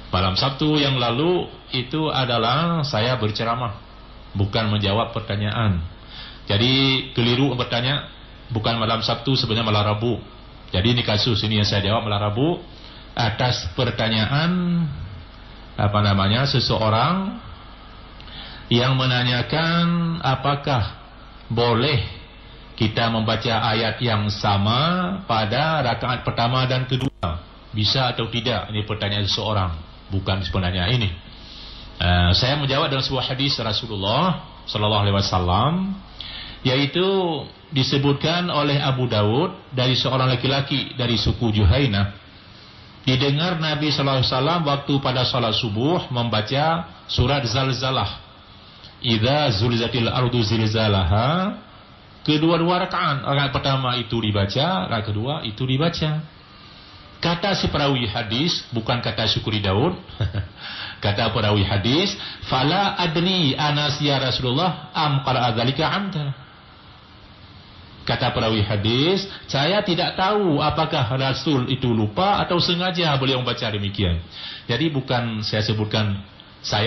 Malam Sabtu yang lalu itu adalah saya berceramah, bukan menjawab pertanyaan. Jadi keliru bertanya, bukan malam Sabtu, sebenarnya malam Rabu. Jadi ini kasus ini yang saya jawab malam Rabu atas pertanyaan seseorang yang menanyakan apakah boleh kita membaca ayat yang sama pada rakaat pertama dan kedua, bisa atau tidak? Ini pertanyaan seseorang, bukan sebenarnya ini. Saya menjawab dalam sebuah hadis Rasulullah Sallallahu Alaihi Wasallam, yaitu disebutkan oleh Abu Dawud dari seorang laki-laki dari suku Juhainah. Didengar Nabi Sallallahu Alaihi Wasallam waktu pada salat subuh membaca surat Zalzalah. Idza zulzatil ardu zilzalaha. Kedua-dua rakaat pertama itu dibaca, rakaat kedua itu dibaca. Kata si perawi hadis, bukan kata Syukri Daud. Kata perawi hadis, fala adri anas ya Rasulullah am qala dzalika amda. Kata perawi hadis, saya tidak tahu apakah Rasul itu lupa atau sengaja beliau membaca demikian. Jadi bukan saya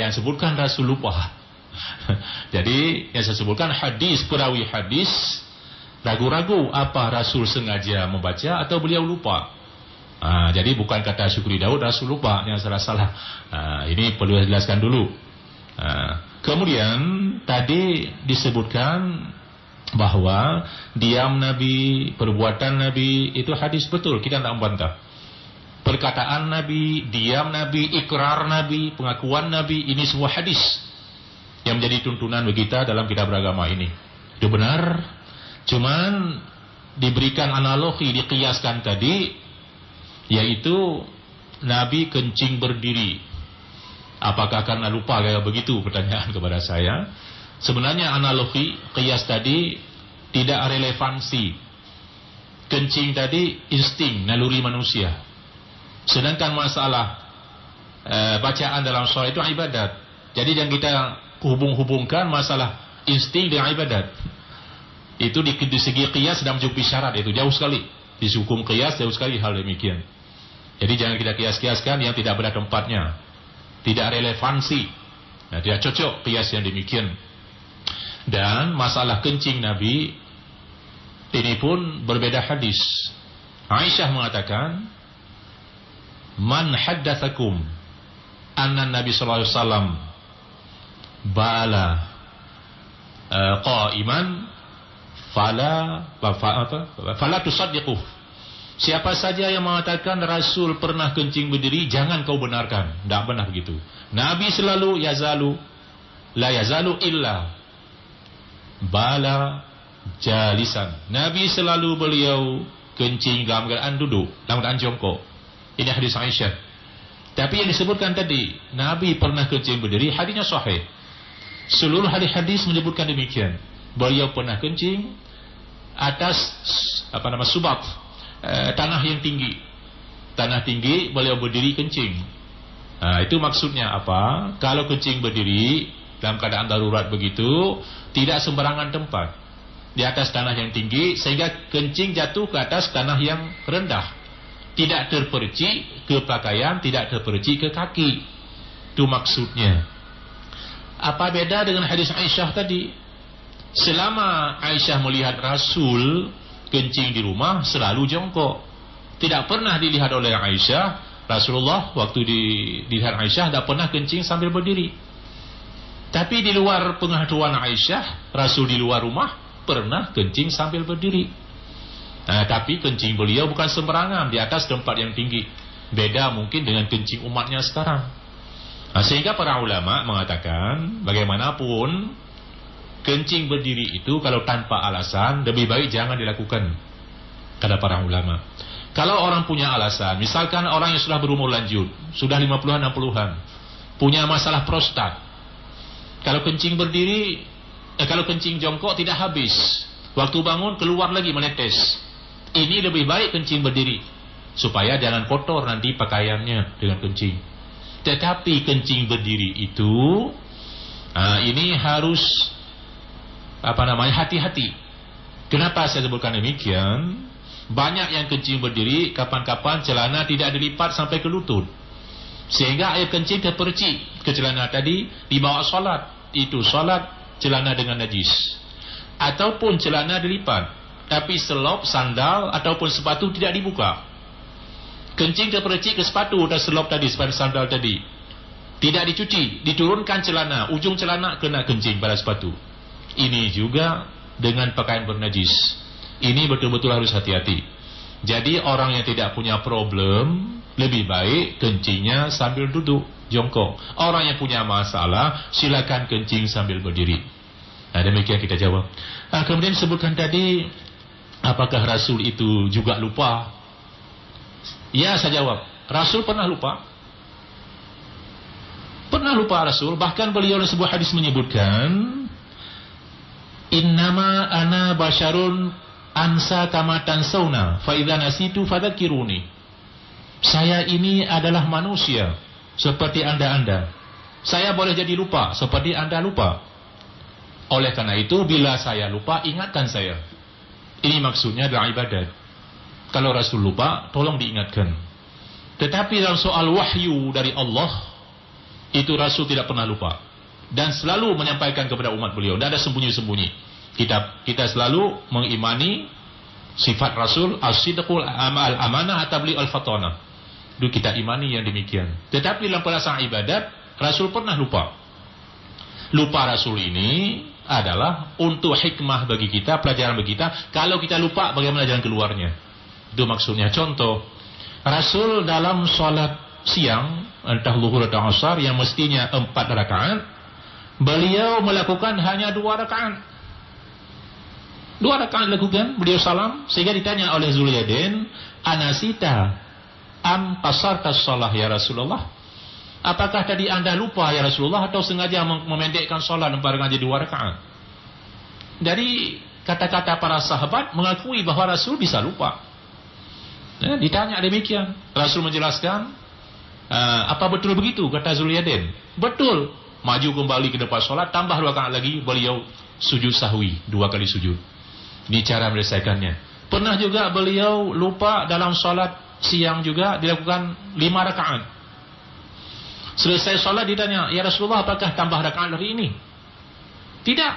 yang sebutkan Rasul lupa. Jadi yang saya sebutkan hadis, perawi hadis ragu-ragu apa Rasul sengaja membaca atau beliau lupa. Jadi bukan kata Syukri Daud Rasul lupa, yang salah-salah. Ini perlu dijelaskan dulu. Kemudian tadi disebutkan bahwa diam Nabi, perbuatan Nabi itu hadis betul, kita tidak membantah. Perkataan Nabi, diam Nabi, ikrar Nabi, pengakuan Nabi, ini semua hadis yang menjadi tuntunan bagi kita dalam kitab beragama ini. Itu benar. Cuman diberikan analogi, dikiaskan tadi, yaitu Nabi kencing berdiri. Apakah karena lupa kayak begitu? Pertanyaan kepada saya. Sebenarnya analogi, kias tadi tidak relevansi. Kencing tadi insting, naluri manusia. Sedangkan masalah bacaan dalam sholat itu ibadat. Jadi yang kita hubung-hubungkan masalah insting dengan ibadat. Itu di segi qiyas dan mencukupi syarat, itu jauh sekali. Di hukum qiyas jauh sekali hal demikian. Jadi jangan kita kias-kiaskan yang tidak pada tempatnya, tidak relevansi. Tidak cocok qiyas yang demikian. Dan masalah kencing Nabi ini pun berbeda hadis. Aisyah mengatakan, man haddatsakum anna Nabi sallallahu alaihi wasallam bala qa'iman fala tusaddiquh. Siapa saja yang mengatakan Rasul pernah kencing berdiri, jangan kau benarkan. Tidak benar begitu. Nabi selalu la yazalu illa bala jalisan. Nabi selalu beliau kencing dalam keadaan duduk, dalam keadaan jongkok. Ini hadis Aisyah. Tapi yang disebutkan tadi, Nabi pernah kencing berdiri, hadisnya sahih. Seluruh hadis-hadis menyebutkan demikian. Beliau pernah kencing atas subat, tanah yang tinggi. Tanah tinggi, beliau berdiri kencing. Itu maksudnya apa? Kalau kencing berdiri dalam keadaan darurat begitu, tidak sembarangan tempat. Di atas tanah yang tinggi, sehingga kencing jatuh ke atas tanah yang rendah. Tidak terpercik ke pakaian, tidak terpercik ke kaki. Itu maksudnya. Apa beda dengan hadis Aisyah tadi? Selama Aisyah melihat Rasul kencing di rumah, selalu jongkok. Tidak pernah dilihat oleh Aisyah, Rasulullah waktu dilihat Aisyah tidak pernah kencing sambil berdiri. Tapi di luar pengetahuan Aisyah, Rasul di luar rumah pernah kencing sambil berdiri. Tapi kencing beliau bukan sembarangan, di atas tempat yang tinggi. Beda mungkin dengan kencing umatnya sekarang. Sehingga para ulama mengatakan, bagaimanapun kencing berdiri itu kalau tanpa alasan lebih baik jangan dilakukan. Kata para ulama. Kalau orang punya alasan, misalkan orang yang sudah berumur lanjut, sudah 50-an, 60-an, punya masalah prostat. Kalau kencing berdiri, kalau kencing jongkok tidak habis. Waktu bangun keluar lagi menetes. Ini lebih baik kencing berdiri, supaya jangan kotor nanti pakaiannya dengan kencing. Tetapi kencing berdiri itu ini harus hati-hati. Kenapa saya sebutkan demikian? Banyak yang kencing berdiri, kapan-kapan celana tidak dilipat sampai ke lutut. Sehingga air kencing terpercik ke celana tadi, dibawa solat. Itu solat celana dengan najis. Ataupun celana dilipat, tapi selop, sandal ataupun sepatu tidak dibuka. Kencing terpercik ke sepatu dan selop tadi, sepatu sandal tadi, tidak dicuci, diturunkan celana, ujung celana kena kencing pada sepatu. Ini juga dengan pakaian bernajis. Ini betul-betul harus hati-hati. Jadi orang yang tidak punya problem, lebih baik kencingnya sambil duduk, jongkok. Orang yang punya masalah, silakan kencing sambil berdiri. Nah, demikian kita jawab. Kemudian disebutkan tadi, apakah Rasul itu juga lupa? Ya, saya jawab. Rasul pernah lupa. Pernah lupa Rasul. Bahkan beliau dalam sebuah hadis menyebutkan, innama ana basyarun ansa kama tansawna fa idza nasitu fadzakiruni. Saya ini adalah manusia seperti anda-anda. Saya boleh jadi lupa seperti anda lupa. Oleh karena itu, bila saya lupa, ingatkan saya. Ini maksudnya adalah ibadat. Kalau Rasul lupa, tolong diingatkan. Tetapi dalam soal wahyu dari Allah, itu Rasul tidak pernah lupa. Dan selalu menyampaikan kepada umat beliau. Tidak ada sembunyi-sembunyi. Kita selalu mengimani sifat Rasul, as-sidqul amanah atabli al-fatana. Itu kita imani yang demikian. Tetapi dalam pelaksanaan ibadat, Rasul pernah lupa. Lupa Rasul ini adalah untuk hikmah bagi kita, pelajaran bagi kita. Kalau kita lupa, bagaimana jalan keluarnya? Itu maksudnya. Contoh, Rasul dalam sholat siang, entah zuhur atau asar, yang mestinya 4 rakaat, beliau melakukan hanya 2 rakaat. 2 rakaat dilakukan, beliau salam, sehingga ditanya oleh Zulyadin, anasita am qasarta shalah ya Rasulullah? Apakah tadi anda lupa ya Rasulullah, atau sengaja memendekkan sholat 4 rakaat jadi 2 rakaat? Dari kata-kata para sahabat mengakui bahwa Rasul bisa lupa. Ditanya demikian, Rasul menjelaskan, apa betul begitu? Kata Zulyadin, betul. Maju kembali ke depan sholat, tambah 2 rakaat lagi, beliau sujud sahwi, 2 kali sujud. Ini cara menyelesaikannya. Pernah juga beliau lupa dalam sholat siang juga dilakukan 5 rakaat. Selesai sholat ditanya, ya Rasulullah, apakah tambah rakaat hari ini? Tidak.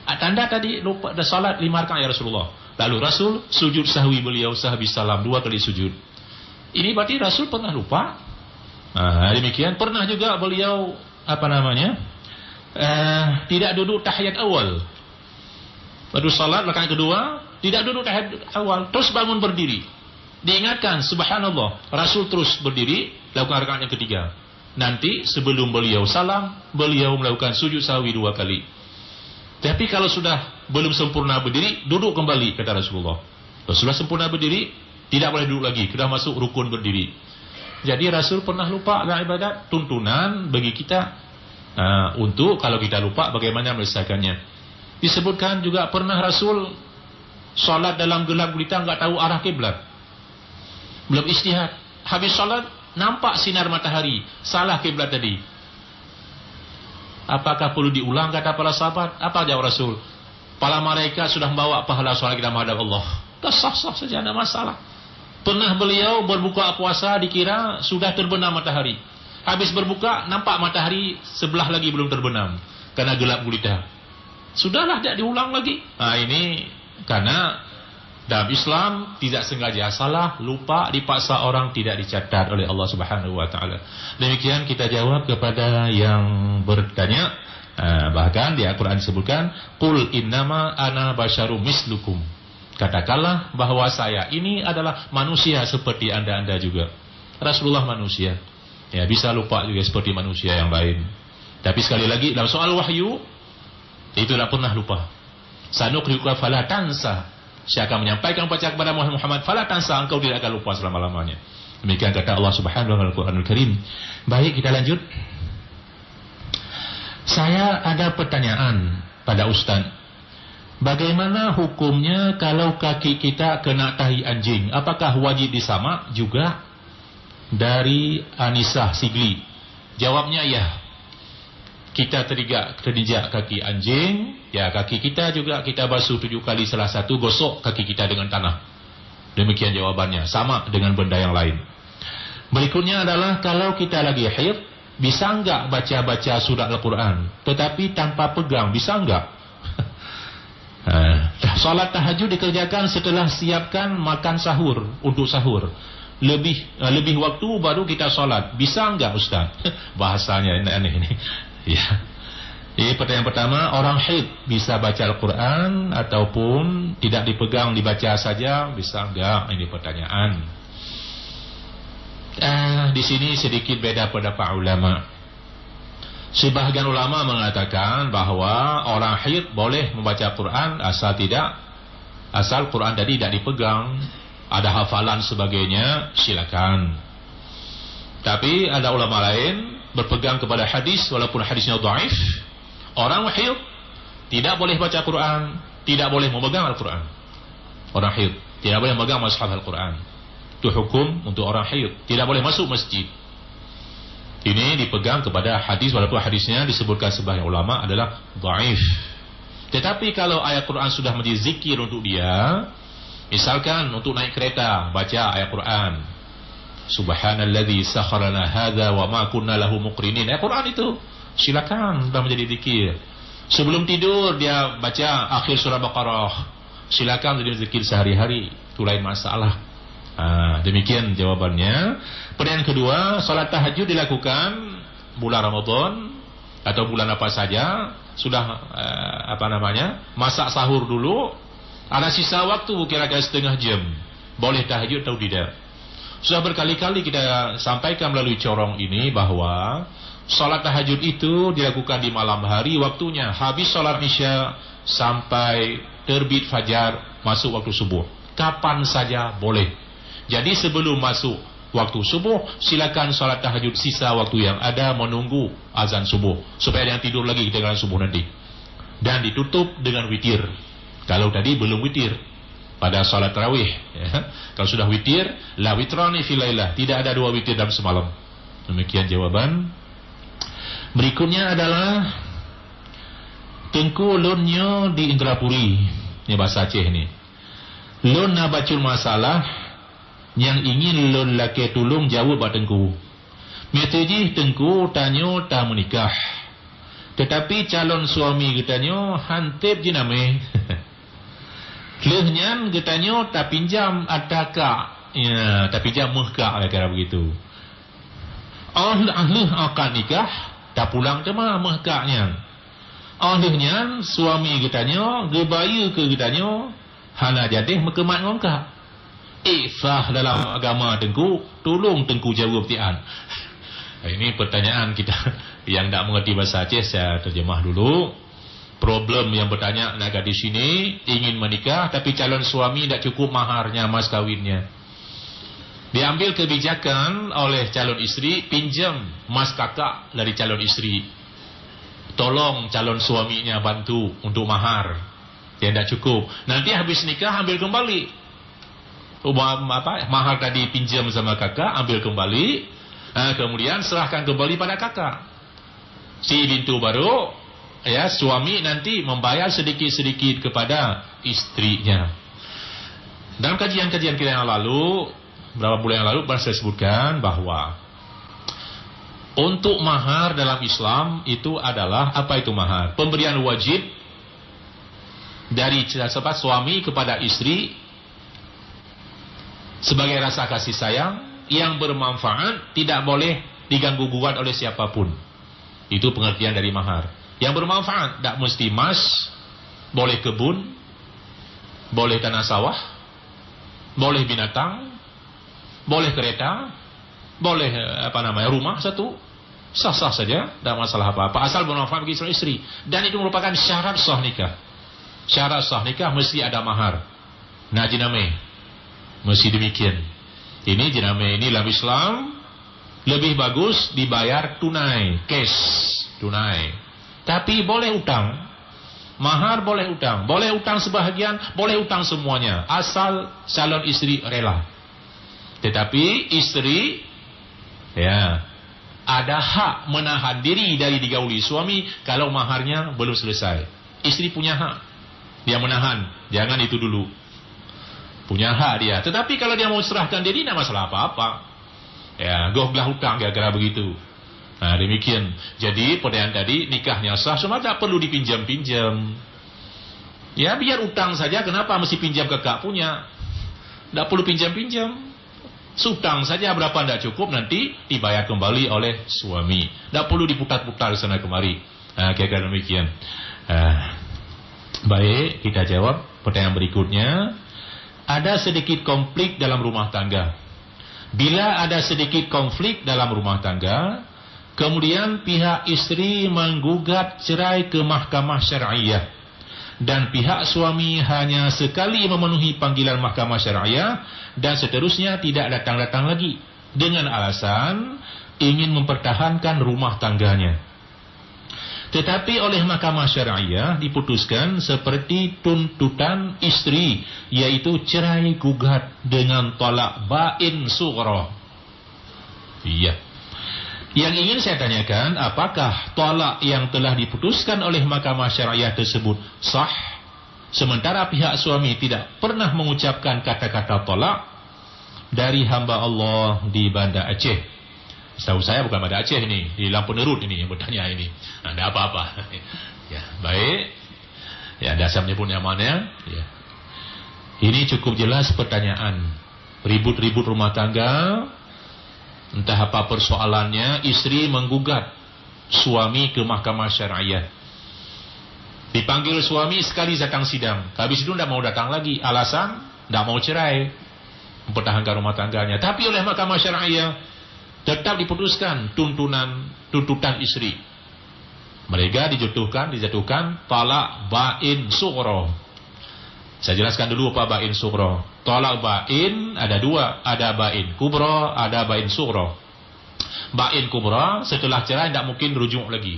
Tanda tadi lupa dah sholat 5 rakaat ya Rasulullah. Lalu Rasul sujud sahwi, beliau sehabis salam 2 kali sujud. Ini berarti Rasul pernah lupa. Demikian. Pernah juga beliau tidak duduk tahiyat awal. Baru salat rakaat kedua, tidak duduk tahiyat awal, terus bangun berdiri. Diingatkan, subhanallah, Rasul terus berdiri, lakukan rakaat yang ketiga. Nanti sebelum beliau salam, beliau melakukan sujud sahwi 2 kali. Tapi kalau sudah belum sempurna berdiri, duduk kembali, kata Rasulullah. Kalau sudah sempurna berdiri, tidak boleh duduk lagi, sudah masuk rukun berdiri. Jadi Rasul pernah lupa dalam ibadat, tuntunan bagi kita untuk kalau kita lupa bagaimana menyelesaikannya. Disebutkan juga pernah Rasul sholat dalam gelap gulita, enggak tahu arah kiblat, belum istihad. Habis sholat nampak sinar matahari, salah kiblat tadi. Apakah perlu diulang, kata para sahabat? Apa jawab Rasul? Para malaikat sudah membawa pahala sholat kita menghadap Allah. Dah sah-sah saja, tidak masalah. Pernah beliau berbuka puasa, dikira sudah terbenam matahari. Habis berbuka, nampak matahari sebelah lagi belum terbenam, karena gelap gulita. Sudahlah, tidak diulang lagi. Ini karena dalam Islam tidak sengaja salah, lupa, dipaksa orang, tidak dicatat oleh Allah Subhanahu wa taala. Demikian kita jawab kepada yang bertanya. Bahkan di Al-Qur'an disebutkan, qul innama ana basyarum mislukum. Katakanlah bahwa saya ini adalah manusia seperti anda-anda juga. Rasulullah manusia. Ya, bisa lupa juga seperti manusia yang lain. Tapi sekali lagi dalam soal wahyu itu tidak pernah lupa. Sanuqri'uka fala tansa. Saya akan menyampaikan kepada Muhammad, fala tansa, engkau tidak akan lupa selama-lamanya. Demikian kata Allah Subhanahu wa taala dalam Al-Qur'anul Karim. Baik, kita lanjut. Saya ada pertanyaan pada Ustaz. Bagaimana hukumnya kalau kaki kita kena tahi anjing? Apakah wajib disamak juga? Dari Anisah Sigli. Jawabnya ya. Kita terinjak kaki anjing, ya kaki kita juga kita basuh 7 kali, salah satu gosok kaki kita dengan tanah. Demikian jawabannya, sama dengan benda yang lain. Berikutnya adalah kalau kita lagi haid, bisa enggak baca-baca surat Al-Quran tetapi tanpa pegang, bisa enggak? Salat tahajud dikerjakan setelah siapkan makan sahur, untuk sahur. Lebih waktu baru kita salat, bisa enggak Ustaz? Bahasanya aneh ini. Ya. Jadi pertanyaan pertama, orang haid bisa baca Al-Quran ataupun tidak dipegang, dibaca saja, bisa enggak? Ini pertanyaan. Di sini sedikit beda pendapat ulama. Sebahagian ulama mengatakan bahwa orang haid boleh membaca Quran asal Quran tadi tidak dipegang, ada hafalan sebagainya, silakan. Tapi ada ulama lain berpegang kepada hadis walaupun hadisnya dhaif. Orang haid tidak boleh baca Quran, tidak boleh memegang Al-Quran. Orang haid tidak boleh memegang mushaf Al-Quran. Itu hukum untuk orang haid, tidak boleh masuk masjid. Ini dipegang kepada hadis walaupun hadisnya disebutkan sebagian ulama adalah dhaif. Tetapi kalau ayat Quran sudah menjadi zikir untuk dia, misalkan untuk naik kereta baca ayat Quran, Subhanalladzi sakhkhara lana hadza wa ma kunna lahu muqrinin, ayat Quran itu silakan sudah menjadi zikir. Sebelum tidur dia baca akhir surah Baqarah, silakan menjadi zikir sehari-hari, itu lain masalah. Demikian jawabannya. Pertanyaan kedua, salat tahajud dilakukan bulan Ramadan atau bulan apa saja, sudah masak sahur dulu, ada sisa waktu kira-kira setengah jam, boleh tahajud atau tidak? Sudah berkali-kali kita sampaikan melalui corong ini bahwa salat tahajud itu dilakukan di malam hari, waktunya habis salat Isya sampai terbit fajar, masuk waktu subuh, kapan saja boleh. Jadi sebelum masuk waktu subuh, silakan salat tahajud sisa waktu yang ada menunggu azan subuh, supaya jangan tidur lagi dengan subuh nanti. Dan ditutup dengan witir. Kalau tadi belum witir pada salat tarawih, ya. Kalau sudah witir, la witrani fil lailah, tidak ada dua witir dalam semalam. Demikian jawaban. Berikutnya adalah Tengku lunnya di Indrapuri. Ini bahasa Aceh ni. Lun nak bacul masalah yang ingin lon laki tolong jawab buat Tengku. Metejih Tengku tanya tak menikah, tetapi calon suami katanya hantip jename. Lehnya katanya tak pinjam adakah, ya, tak pinjam muhkah kira begitu. Ahli akan nikah tak pulang tema muhkahnya. Ahlihnya suami katanya gebaya ke katanya hana jadi mekemat ngongkak. Ifah dalam agama Tengku, tolong Tengku jawab pertanyaan. Ini pertanyaan kita yang tak mengerti bahasa Aceh, saya terjemah dulu. Problem yang bertanya nak gadis sini ingin menikah tapi calon suami tak cukup maharnya, mas kawinnya. Diambil kebijakan oleh calon isteri, pinjam mas kakak dari calon isteri. Tolong calon suaminya bantu untuk mahar yang tak cukup. Nanti habis nikah ambil kembali. Mahar tadi pinjam sama kakak, ambil kembali, kemudian serahkan kembali pada kakak. Si bintu baru, ya, suami nanti membayar sedikit-sedikit kepada istrinya. Dalam kajian-kajian kita yang lalu, beberapa bulan yang lalu, saya sebutkan bahwa untuk mahar dalam Islam itu adalah, apa itu mahar? Pemberian wajib dari suami kepada istri sebagai rasa kasih sayang yang bermanfaat, tidak boleh diganggu gugat oleh siapapun. Itu pengertian dari mahar. Yang bermanfaat, tak mesti emas, boleh kebun, boleh tanah sawah, boleh binatang, boleh kereta, boleh rumah satu, sah-sah saja, tak masalah apa-apa, asal bermanfaat bagi istri. Dan itu merupakan syarat sah nikah. Syarat sah nikah mesti ada mahar. Nah, jename mesti demikian. Ini jename ini dalam Islam lebih bagus dibayar tunai, cash, tunai. Tapi boleh utang. Mahar boleh utang sebahagian, boleh utang semuanya, asal calon istri rela. Tetapi istri, ya, ada hak menahan diri dari digauli suami kalau maharnya belum selesai. Istri punya hak, dia menahan, jangan itu dulu. Punya hak dia. Tetapi kalau dia mau serahkan diri, tidak masalah apa-apa. Ya, belah hutang kira-kira begitu. Nah, demikian. Jadi pertanyaan tadi, nikahnya sah, cuma tak perlu dipinjam-pinjam. Ya, biar utang saja, kenapa mesti pinjam ke kakak punya? Tak perlu pinjam-pinjam. Sutang saja berapa tidak cukup, nanti dibayar kembali oleh suami. Tak perlu diputar-putar sana kemari. Nah, kira-kira demikian. Baik, kita jawab pertanyaan berikutnya. Ada sedikit konflik dalam rumah tangga. Bila ada sedikit konflik dalam rumah tangga, kemudian pihak istri menggugat cerai ke mahkamah syariah, dan pihak suami hanya sekali memenuhi panggilan mahkamah syariah dan seterusnya tidak datang-datang lagi dengan alasan ingin mempertahankan rumah tangganya. Tetapi oleh mahkamah syariah diputuskan seperti tuntutan istri, yaitu cerai gugat dengan talak bain sughra. Iya. Yang ingin saya tanyakan, apakah talak yang telah diputuskan oleh mahkamah syariah tersebut sah, sementara pihak suami tidak pernah mengucapkan kata-kata talak? Dari hamba Allah di Banda Aceh. Setahu saya bukan Banda Aceh ini, di Lampu Nerut ini yang bertanya ini. Nah, tidak apa-apa. Ya, baik. Ya, dasar menyebut nyamannya. Ya. Ini cukup jelas pertanyaan. Ribut-ribut rumah tangga, entah apa persoalannya, istri menggugat suami ke mahkamah syariah. Dipanggil suami sekali datang sidang, habis itu tidak mau datang lagi, alasan tidak mau cerai, mempertahankan rumah tangganya. Tapi oleh mahkamah syariah tetap diputuskan tuntutan istri. Mereka dijatuhkan talak bain sughra. Saya jelaskan dulu apa bain sughra. Talak bain ada dua, ada bain kubra, ada bain sughra. Bain kubra setelah cerai tidak mungkin rujuk lagi.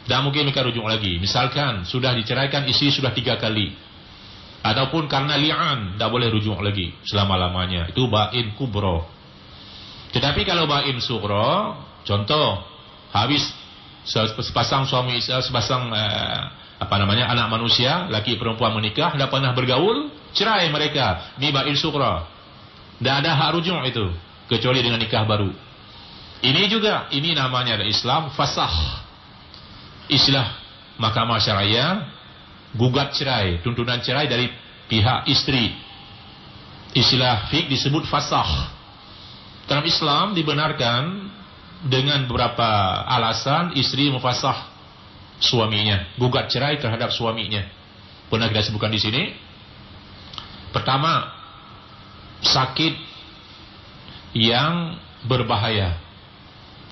Tidak mungkin mereka rujuk lagi. Misalkan sudah diceraikan, istri sudah 3 kali, ataupun karena li'an, tidak boleh rujuk lagi selama-lamanya. Itu bain kubra. Tetapi kalau bain sughra, contoh habis sepasang suami, sepasang anak manusia, laki perempuan menikah, tidak pernah bergaul, cerai mereka. Ini bain sughra. Tidak ada hak rujuk itu, kecuali dengan nikah baru. Ini juga, ini namanya ada Islam fasakh. Istilah mahkamah syariah, gugat cerai, tuntutan cerai dari pihak istri. Istilah fiqh disebut fasakh. Dalam Islam dibenarkan dengan beberapa alasan istri memfasakh suaminya, gugat cerai terhadap suaminya. Pernah kita sebutkan di sini. Pertama, sakit yang berbahaya.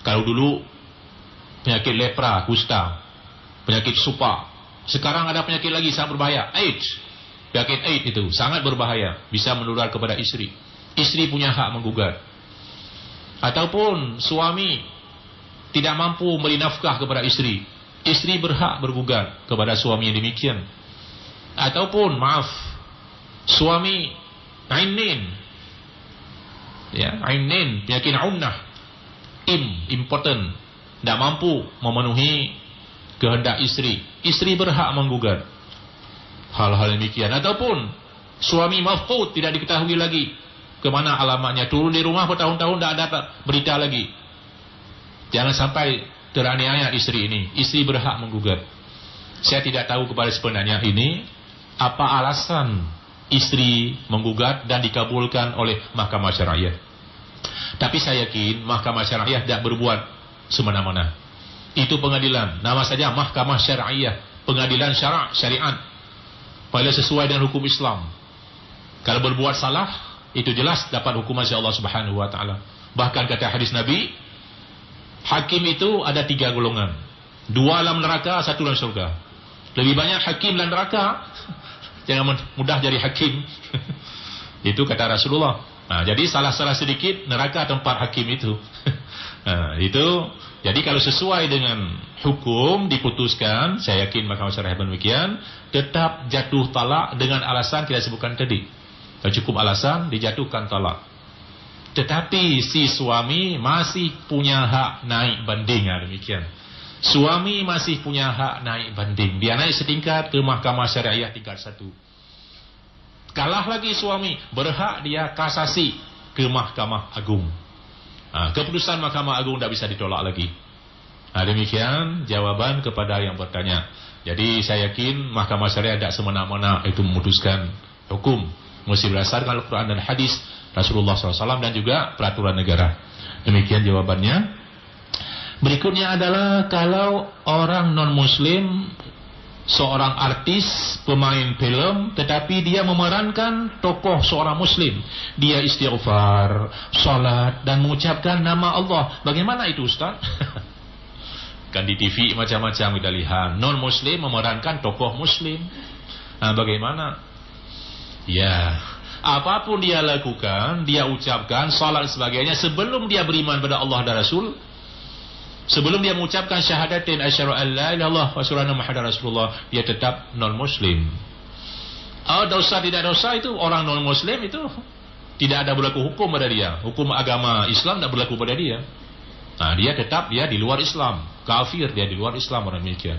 Kalau dulu penyakit lepra, kusta, penyakit supa. Sekarang ada penyakit lagi sangat berbahaya, AIDS. Penyakit AIDS itu sangat berbahaya, bisa menular kepada istri. Istri punya hak menggugat. Ataupun suami tidak mampu memberi nafkah kepada istri, istri berhak bergugat kepada suami yang demikian. Ataupun suami ainin, ya, ainin, penyakit unnah, impotent, tidak mampu memenuhi kehendak istri, istri berhak menggugat. Hal-hal demikian. Ataupun suami mafqud, tidak diketahui lagi kemana alamatnya, turun di rumah bertahun-tahun tidak ada berita lagi. Jangan sampai teraniaya istri ini. Istri berhak menggugat. Saya tidak tahu kepada sebenarnya ini apa alasan istri menggugat dan dikabulkan oleh mahkamah syariah. Tapi saya yakin mahkamah syariah tidak berbuat semena-mena. Itu pengadilan, nama saja mahkamah syariah, pengadilan syariat, pada sesuai dengan hukum Islam. Kalau berbuat salah, itu jelas dapat hukuman dari Allah Subhanahu wa taala. Bahkan kata hadis Nabi, hakim itu ada 3 golongan. 2 dalam neraka, 1 dalam surga. Lebih banyak hakim dalam neraka, jangan mudah jadi hakim. Itu kata Rasulullah. Nah, jadi salah-salah sedikit neraka tempat hakim itu. Nah, itu jadi kalau sesuai dengan hukum diputuskan, saya yakin mahkamah syariah demikian, tetap jatuh talak dengan alasan kita sebutkan tadi. Kalau cukup alasan dijatuhkan talak. Tetapi si suami masih punya hak naik banding. Demikian. Suami masih punya hak naik banding. Dia naik setingkat ke mahkamah syariah tingkat 1. Kalah lagi suami, berhak dia kasasi ke mahkamah agung. Keputusan Mahkamah Agung tidak bisa ditolak lagi. Demikian jawaban kepada yang bertanya. Jadi saya yakin Mahkamah Syariah tidak semena-mena itu memutuskan hukum, mesti berdasarkan Al-Quran dan hadis Rasulullah SAW dan juga peraturan negara. Demikian jawabannya. Berikutnya adalah kalau orang non-muslim, seorang artis, pemain film, tetapi dia memerankan tokoh seorang muslim, dia istighfar, salat dan mengucapkan nama Allah. Bagaimana itu, Ustaz? Kan di TV macam-macam kita lihat, non-muslim memerankan tokoh muslim. Bagaimana? Ya, apapun dia lakukan, dia ucapkan salat dan sebagainya sebelum dia beriman pada Allah dan Rasul, sebelum dia mengucapkan syahadatin asyhadu an la ilaha illallah wa asyhadu anna muhammadar rasulullah, dia tetap non-muslim. Dosa tidak dosa itu orang non-muslim itu tidak ada berlaku hukum pada dia. Hukum agama Islam tidak berlaku pada dia. Dia tetap dia di luar Islam, kafir, dia di luar Islam orang demikian.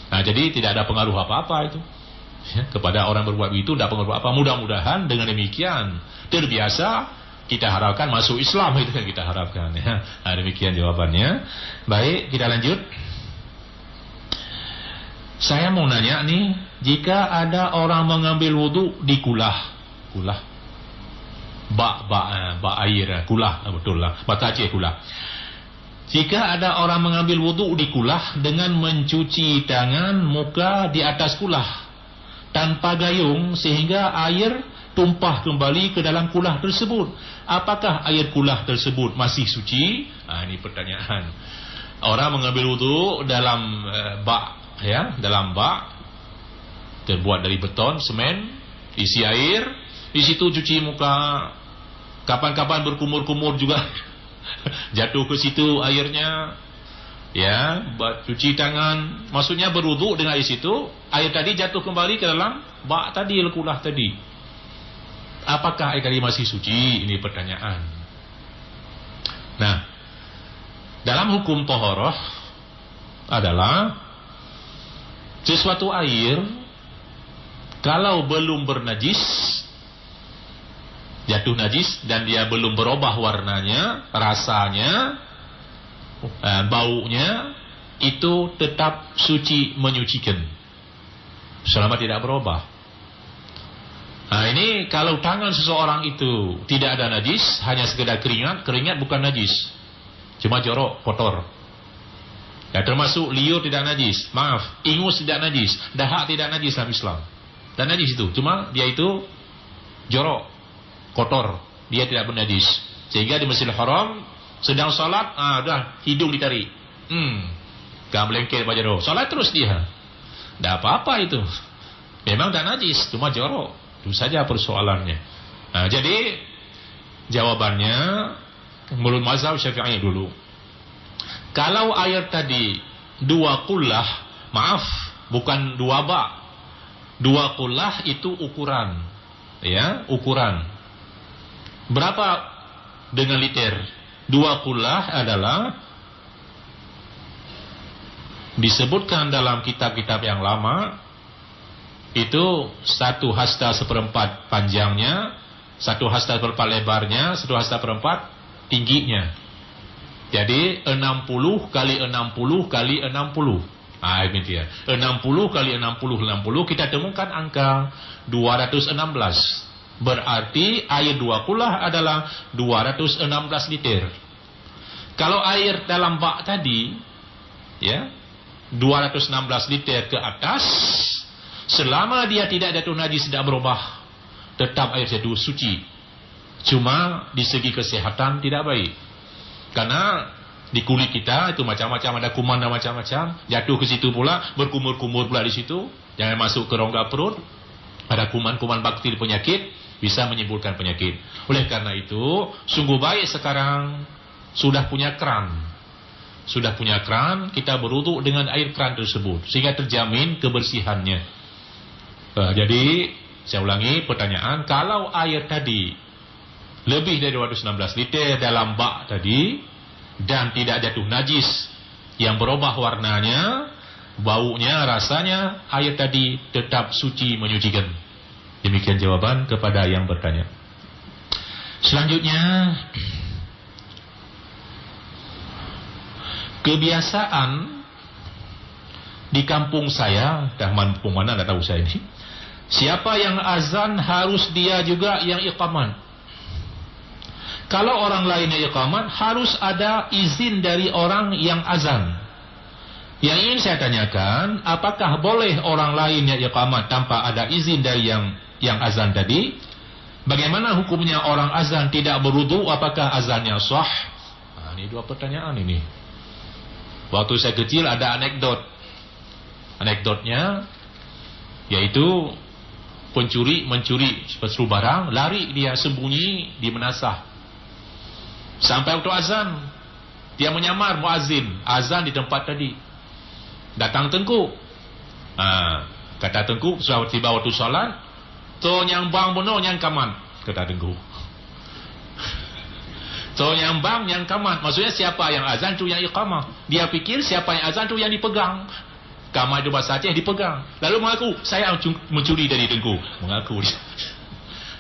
Jadi tidak ada pengaruh apa-apa itu. Kepada orang berbuat begitu tidak pengaruh apa. Mudah-mudahan dengan demikian terbiasa, kita harapkan masuk Islam, itu yang kita harapkan ya. Demikian jawabannya. Baik, kita lanjut. Saya mau nanya nih, jika ada orang mengambil wudu di kulah air, kulah, betul lah, bahasa Aceh kulah. Jika ada orang mengambil wudu di kulah dengan mencuci tangan, muka di atas kulah tanpa gayung sehingga air tumpah kembali ke dalam kulah tersebut, apakah air kulah tersebut masih suci? Ini pertanyaan. Orang mengambil wudu dalam bak, ya, dalam bak terbuat dari beton, semen, isi air, di situ cuci muka, kapan-kapan berkumur-kumur juga jatuh ke situ airnya, ya, cuci tangan, maksudnya berwudu dengan di situ, air tadi jatuh kembali ke dalam bak tadi, kulah tadi. Apakah air tadi masih suci? Ini pertanyaan. Nah, dalam hukum taharah adalah sesuatu air kalau belum bernajis, jatuh najis dan dia belum berubah warnanya, rasanya, baunya, itu tetap suci, menyucikan selama tidak berubah. Ini kalau tangan seseorang itu tidak ada najis, hanya sekedar keringat bukan najis, cuma jorok, kotor. Termasuk liur tidak najis, maaf, ingus tidak najis, dahak tidak najis dalam Islam. Dan najis itu, cuma dia itu jorok, kotor, dia tidak bernajis. Sehingga di Masjidil Haram sedang salat, dah hidung ditarik, gak melengket pada roh, salat terus dia, tidak apa-apa itu, memang tak najis, cuma jorok. Itu saja persoalannya. Jadi jawabannya menurut mazhab Syafi'i dulu, kalau air tadi 2 kullah, maaf, bukan 2 bak, 2 kullah itu ukuran, ya, ukuran berapa dengan liter. 2 kullah adalah disebutkan dalam kitab-kitab yang lama, itu 1 hasta seperempat panjangnya, 1 hasta seperempat lebarnya, 1 hasta seperempat tingginya. Jadi 60 kali 60 kali 60. Ini dia. 60 kali 60 kita temukan angka 216. Berarti air 2 kullah adalah 216 liter. Kalau air dalam bak tadi, ya, 216 liter ke atas, selama dia tidak jatuh najis, tidak berubah, tetap air itu suci. Cuma di segi kesehatan tidak baik, karena di kulit kita itu macam-macam, ada kuman dan macam-macam, jatuh ke situ pula, berkumur-kumur pula di situ, jangan masuk ke rongga perut, ada kuman-kuman bakteri penyakit, bisa menimbulkan penyakit. Oleh karena itu, sungguh baik sekarang sudah punya keran, kita berwudu dengan air keran tersebut, sehingga terjamin kebersihannya. Jadi saya ulangi pertanyaan, kalau air tadi lebih dari 216 liter dalam bak tadi dan tidak jatuh najis yang berubah warnanya, baunya, rasanya, air tadi tetap suci, menyucikan. Demikian jawaban kepada yang bertanya. Selanjutnya, kebiasaan di kampung saya, kampung mana tak tahu saya ini, siapa yang azan harus dia juga yang iqamat. Kalau orang lain yang iqamat, harus ada izin dari orang yang azan. Yang ingin saya tanyakan, apakah boleh orang lain yang iqamat tanpa ada izin dari yang azan tadi? Bagaimana hukumnya orang azan tidak berwudu, apakah azannya sah? Nah, ini dua pertanyaan ini. Waktu saya kecil ada anekdotnya, yaitu pencuri mencuri sesuatu barang, lari dia sembunyi di menasah. Sampai waktu azan, dia menyamar muazin, azan di tempat tadi. Datang tengku, kata tengku, sudah tiba waktu solat, to yang bang benar yang kaman, kata tengku. To yang bang yang kaman, maksudnya siapa yang azan tu yang iqamah. Dia pikir siapa yang azan tu yang dipegang. Kamar itu bahasa Aceh dipegang. Lalu mengaku, saya mencuri dari tengku. Mengaku.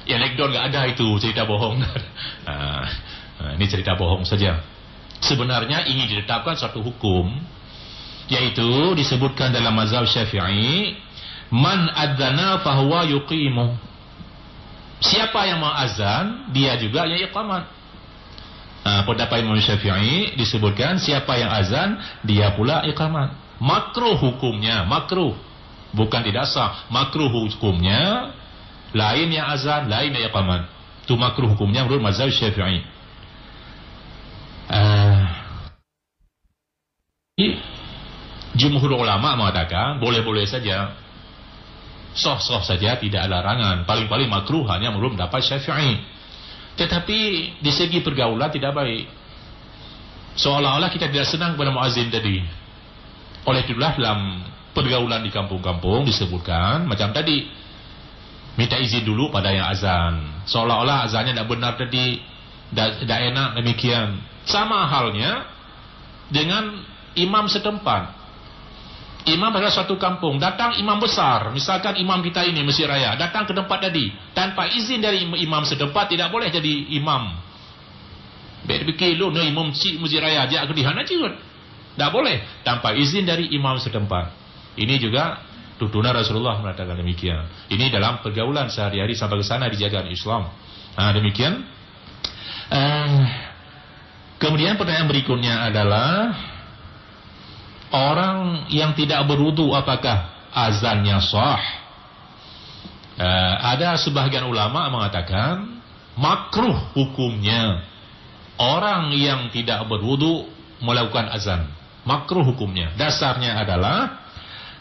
Ya, anekdot enggak ada itu, cerita bohong. Ini cerita bohong saja. Sebenarnya ingin ditetapkan suatu hukum, yaitu disebutkan dalam mazhab Syafi'i, man adzana fahuwa yuqimu. Siapa yang mengazan, dia juga yang iqamat. Pendapat Imam Syafi'i disebutkan siapa yang azan, dia pula iqamat. Makruh hukumnya, makruh, bukan tidak sah. Makruh hukumnya, lain yang azan, lain yang iqamat. Itu makruh hukumnya menurut mazhab Syafi'i. Jumhur ulama mengatakan boleh-boleh saja, sah-sah saja, tidak ada larangan. Paling-paling makruh hanya menurut pendapat Syafi'i. Tetapi di segi pergaulan tidak baik. Seolah-olah kita tidak senang kepada muazin tadi. Oleh itulah dalam pergaulan di kampung-kampung disebutkan macam tadi, minta izin dulu pada yang azan. Seolah-olah azannya tidak benar tadi, tidak enak demikian. Sama halnya dengan imam setempat. Imam pada suatu kampung, datang imam besar, misalkan imam kita ini Masjid Raya, datang ke tempat tadi tanpa izin dari imam setempat, tidak boleh jadi imam. Baik fikir lu no imam Masjid Raya ajak ke dihana ciut. Tak boleh tanpa izin dari imam setempat. Ini juga tuntunan Rasulullah mengatakan demikian. Ini dalam pergaulan sehari-hari sampai ke sana dijaga Islam. Demikian. Kemudian pertanyaan berikutnya adalah, orang yang tidak berwudu apakah azannya sah? Ada sebahagian ulama mengatakan makruh hukumnya orang yang tidak berwudu melakukan azan. Makruh hukumnya. Dasarnya adalah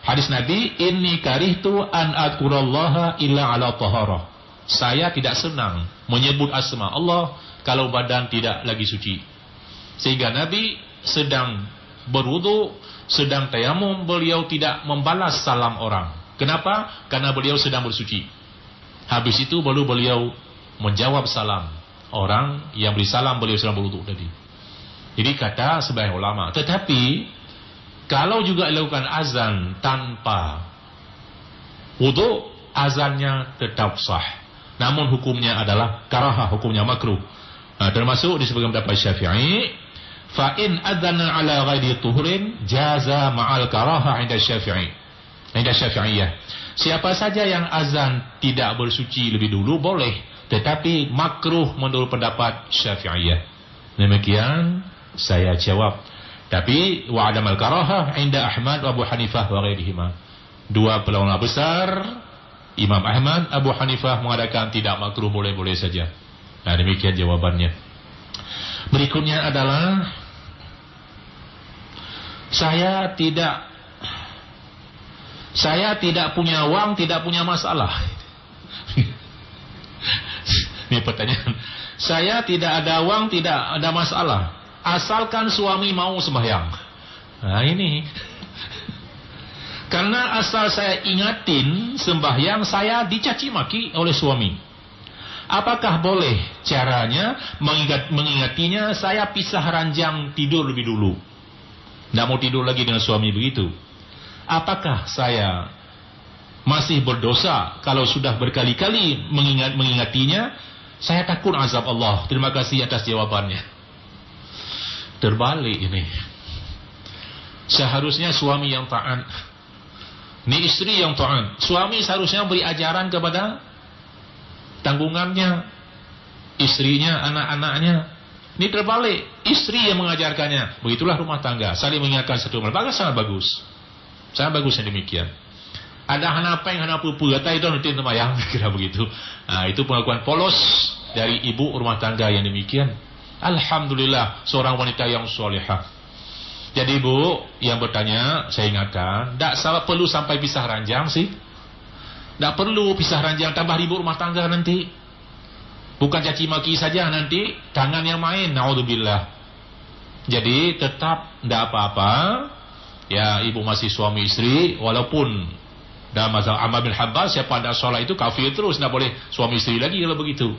hadis Nabi, inni karihtu an adkurallaha illa ala taharah. Saya tidak senang menyebut asma Allah kalau badan tidak lagi suci. Sehingga Nabi sedang berwudu, sedang tayamum, beliau tidak membalas salam orang. Kenapa? Karena beliau sedang bersuci. Habis itu baru beliau menjawab salam orang yang beri salam, beliau sedang berwudu tadi. Jadi kata sebagian ulama, tetapi kalau juga dilakukan azan tanpa wudu, azannya tetap sah. Namun hukumnya adalah karahah, hukumnya makruh. Termasuk disebutkan pendapat Syafi'i, fa in adzana ala ghairi tuhurin jaza ma'al karahah inda Syafi'i. Inda Syafi'iyah. Siapa saja yang azan tidak bersuci lebih dulu boleh, tetapi makruh menurut pendapat Syafi'iyah. Demikian saya jawab. Tapi wa adamal karahah inda Ahmad wa Abu Hanifah wa ghairihima. Dua ulama besar, Imam Ahmad, Abu Hanifah mengatakan tidak makruh, boleh-boleh saja. Demikian jawabannya. Berikutnya adalah, saya tidak punya uang, tidak punya masalah. Ini pertanyaan. Saya tidak ada uang, tidak ada masalah, asalkan suami mau sembahyang. Ini. Karena asal saya ingatin sembahyang, saya dicaci maki oleh suami. Apakah boleh caranya mengingatinya? Saya pisah ranjang tidur lebih dulu. Tidak mau tidur lagi dengan suami begitu. Apakah saya masih berdosa kalau sudah berkali-kali mengingatinya? Saya takut azab Allah. Terima kasih atas jawabannya. Terbalik ini. Seharusnya suami yang taat. Ini istri yang taat. Suami seharusnya beri ajaran kepada tanggungannya, istrinya, anak-anaknya. Ini terbalik, istri yang mengajarkannya. Begitulah rumah tangga, saling mengingatkan satu sama lain. Sangat bagus. Sangat bagus yang demikian. Ada hanapeng, hanapupu, kata itu nanti temayang, kira begitu. Nah, itu pengakuan polos dari ibu rumah tangga yang demikian. Alhamdulillah, seorang wanita yang solehah. Jadi ibu yang bertanya, saya ingatkan, tidak perlu sampai pisah ranjang sih. Tidak perlu pisah ranjang, tambah ribut rumah tangga nanti. Bukan caci maki saja nanti, tangan yang main, naudzubillah. Jadi tetap tidak apa-apa. Ya, ibu masih suami istri, walaupun dalam mazhab Ahmad bin Hanbal, siapa tidak sholat itu kafir terus, tidak boleh suami istri lagi kalau begitu.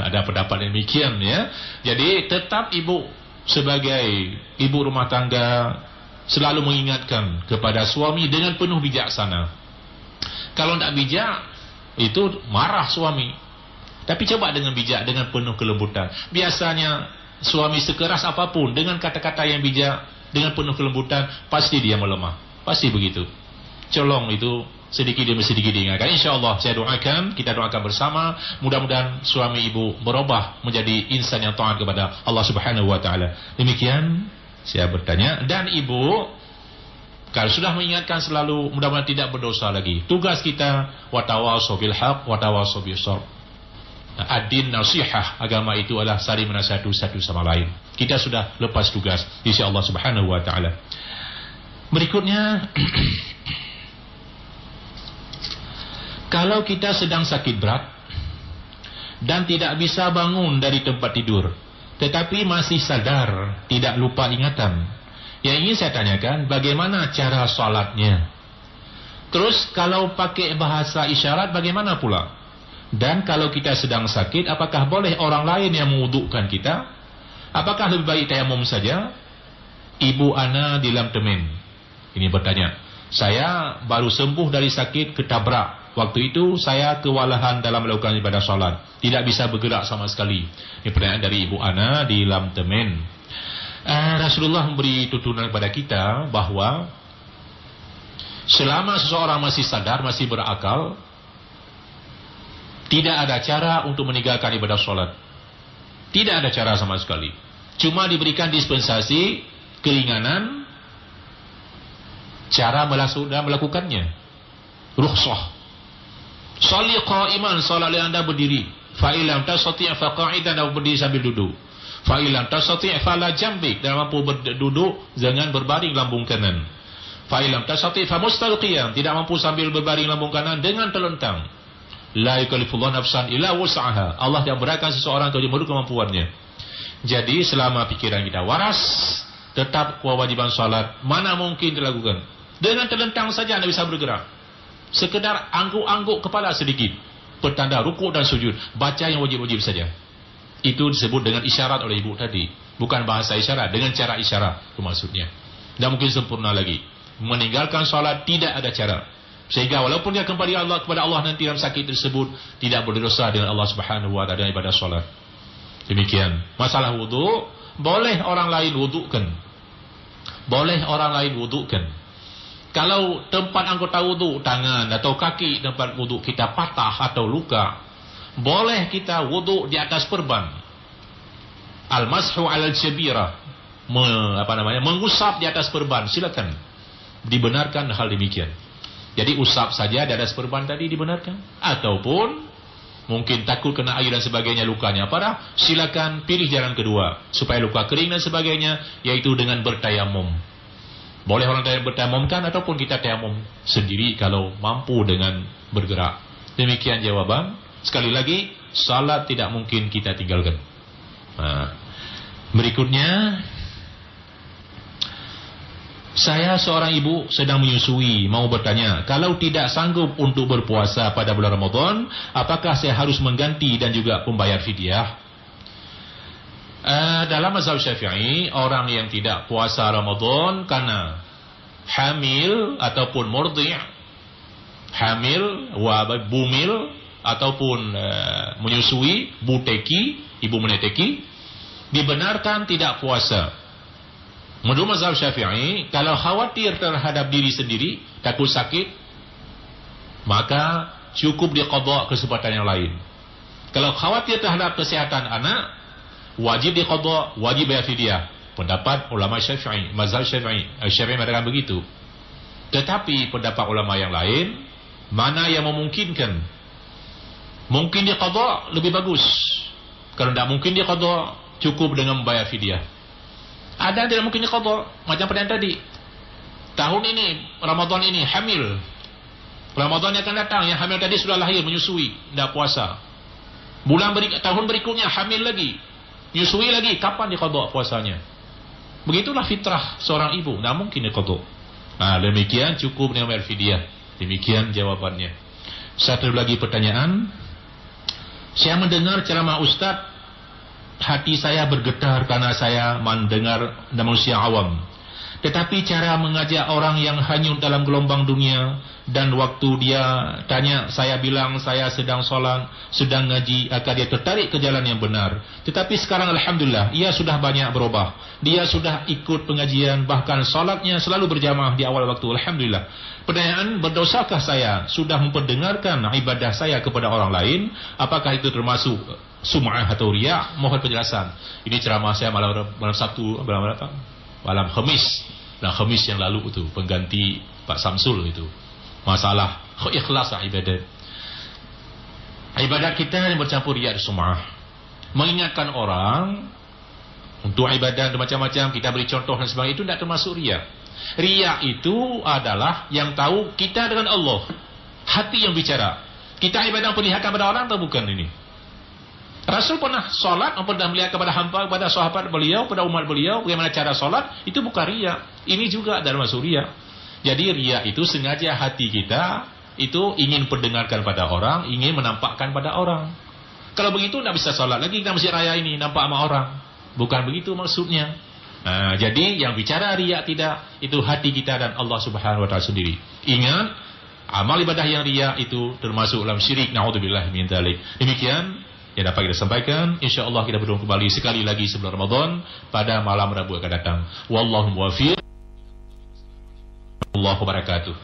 Ada pendapat yang demikian ya. Jadi tetap ibu sebagai ibu rumah tangga selalu mengingatkan kepada suami dengan penuh bijaksana. Kalau tidak bijak, itu marah suami. Tapi coba dengan bijak, dengan penuh kelembutan. Biasanya suami sekeras apapun, dengan kata-kata yang bijak, dengan penuh kelembutan, pasti dia melemah. Pasti begitu. Colong itu sedikit demi sedikit diingatkan. InsyaAllah saya doakan, kita doakan bersama, mudah-mudahan suami ibu berubah menjadi insan yang taat kepada Allah Subhanahu wa taala. Demikian saya bertanya, dan ibu kalau sudah mengingatkan selalu, mudah-mudahan tidak berdosa lagi. Tugas kita watawasau bil haq watawasau bis sabr. Ad-din nasihah, agama itu adalah saling menasihati satu sama lain. Kita sudah lepas tugas di sisi Allah Subhanahu wa taala. Berikutnya, kalau kita sedang sakit berat dan tidak bisa bangun dari tempat tidur, tetapi masih sadar, tidak lupa ingatan, yang ingin saya tanyakan, bagaimana cara salatnya? Terus kalau pakai bahasa isyarat bagaimana pula? Dan kalau kita sedang sakit, apakah boleh orang lain yang mewudukkan kita? Apakah lebih baik tayamum saja? Ibu ana di dalam temen ini bertanya, saya baru sembuh dari sakit ketabrak. Waktu itu saya kewalahan dalam melakukan ibadah salat, tidak bisa bergerak sama sekali. Ini pertanyaan dari ibu ana di dalam temen. Rasulullah memberi tuntunan kepada kita bahwa selama seseorang masih sadar, masih berakal, tidak ada cara untuk meninggalkan ibadah sholat. Tidak ada cara sama sekali. Cuma diberikan dispensasi, keringanan, cara melakukannya. Rukhsah. Sholli qa'iman, salatlah anda berdiri. Fa'ilam tastati' faqa'idan, anda berdiri sambil duduk. Fa'ilam tastati' fala jambik, dan mampu berduduk, jangan berbaring lambung kanan. Fa'ilam tastati' famustalqiyan, tidak mampu sambil berbaring lambung kanan, dengan terlentang. La yukallifullahu nafsan illa wus'aha. Allah yang beratkan seseorang menurut kemampuannya. Jadi selama pikiran kita waras, tetap kewajiban salat mana mungkin dilakukan. Dengan terlentang saja anda bisa bergerak. Sekedar angguk-angguk kepala sedikit, pertanda rukuk dan sujud, baca yang wajib-wajib saja. Itu disebut dengan isyarat oleh ibu tadi. Bukan bahasa isyarat, dengan cara isyarat itu maksudnya. Dan mungkin sempurna lagi. Meninggalkan salat tidak ada cara. Sehingga walaupun dia kembali kepada Allah nanti dalam sakit tersebut, tidak berdosa dengan Allah Subhanahu wa taala ibadah salat. Demikian. Masalah wudu, boleh orang lain wudukan. Boleh orang lain wudukan. Kalau tempat anggota wudu, tangan atau kaki tempat wudu kita patah atau luka, boleh kita wudu di atas perban. Al-mashu 'alal jabira, mengusap di atas perban, silakan. Dibenarkan hal demikian. Jadi usap saja di atas perban tadi dibenarkan. Ataupun mungkin takut kena air dan sebagainya, lukanya parah, silakan pilih jalan kedua supaya luka kering dan sebagainya, yaitu dengan bertayamum. Boleh orang bertayamumkan ataupun kita tayamum sendiri kalau mampu dengan bergerak. Demikian jawaban. Sekali lagi, salat tidak mungkin kita tinggalkan. Berikutnya, saya seorang ibu sedang menyusui, mau bertanya, kalau tidak sanggup untuk berpuasa pada bulan Ramadan, apakah saya harus mengganti dan juga membayar fidyah? Dalam mazhab Syafi'i, orang yang tidak puasa Ramadan karena hamil ataupun murdi', hamil, bumil ataupun menyusui, buteki, ibu meneteki, dibenarkan tidak puasa. Menurut mazhab Syafi'i, kalau khawatir terhadap diri sendiri, takut sakit, maka cukup dia qada kesempatan yang lain. Kalau khawatir terhadap kesehatan anak, wajib dia qada, wajib bayar fidyah. Pendapat ulama Syafi'i, mazhab Syafi'i. Syafi'i mengatakan begitu. Tetapi pendapat ulama yang lain, mana yang memungkinkan? Mungkin dia qada lebih bagus. Kalau tidak mungkin dia qada, cukup dengan bayar fidyah. Ada tidak mungkin dia qada, macam pada yang tadi. Tahun ini, Ramadan ini hamil. Ramadan yang akan datang, yang hamil tadi sudah lahir, menyusui, tidak puasa. Tahun berikutnya hamil lagi, menyusui lagi, kapan dia qada puasanya? Begitulah fitrah seorang ibu, tidak mungkin dia qada. Nah, demikian cukup dengan bayar fidyah. Demikian jawabannya. Satu lagi pertanyaan. Saya mendengar ceramah Ustaz, hati saya bergetar karena saya mendengar manusia awam. Tetapi cara mengajak orang yang hanyut dalam gelombang dunia, dan waktu dia tanya, saya bilang saya sedang sholat, sedang ngaji, agar dia tertarik ke jalan yang benar. Tetapi sekarang alhamdulillah, ia sudah banyak berubah. Dia sudah ikut pengajian, bahkan sholatnya selalu berjamaah di awal waktu. Alhamdulillah. Pertanyaan, berdosakah saya sudah memperdengarkan ibadah saya kepada orang lain? Apakah itu termasuk sum'ah atau riya? Mohon penjelasan. Ini ceramah saya malam Sabtu, malam Khamis. Nah, Khamis yang lalu itu, pengganti Pak Samsul itu. Masalah ikhlas ibadat. Ibadat kita yang bercampur riya dan sum'ah. Mengingatkan orang untuk ibadat macam-macam, kita beri contoh dan sebagainya, itu tidak termasuk riya. Riya itu adalah yang tahu kita dengan Allah. Hati yang bicara. Kita ibadah perlihatkan pada orang atau bukan ini? Rasul pernah solat, pernah melihat kepada hamba, kepada sahabat beliau, kepada umat beliau, bagaimana cara solat, itu bukan riya. Ini juga dalam masuk riya. Jadi riya itu sengaja hati kita, itu ingin pendengarkan pada orang, ingin menampakkan pada orang. Kalau begitu, tidak bisa solat lagi, kita masjid raya ini, nampak sama orang. Bukan begitu maksudnya. Nah, jadi yang bicara riya tidak, itu hati kita dan Allah Subhanahu wa Ta'ala sendiri. Ingat, amal ibadah yang riya itu termasuk dalam syirik. Na'udzubillah min dzalik. Demikian yang dapat kita sampaikan. InsyaAllah kita bertemu kembali sekali lagi sebelum Ramadan pada malam Rabu akan datang. Wallahu muwaffiq. Allahu barakatuh.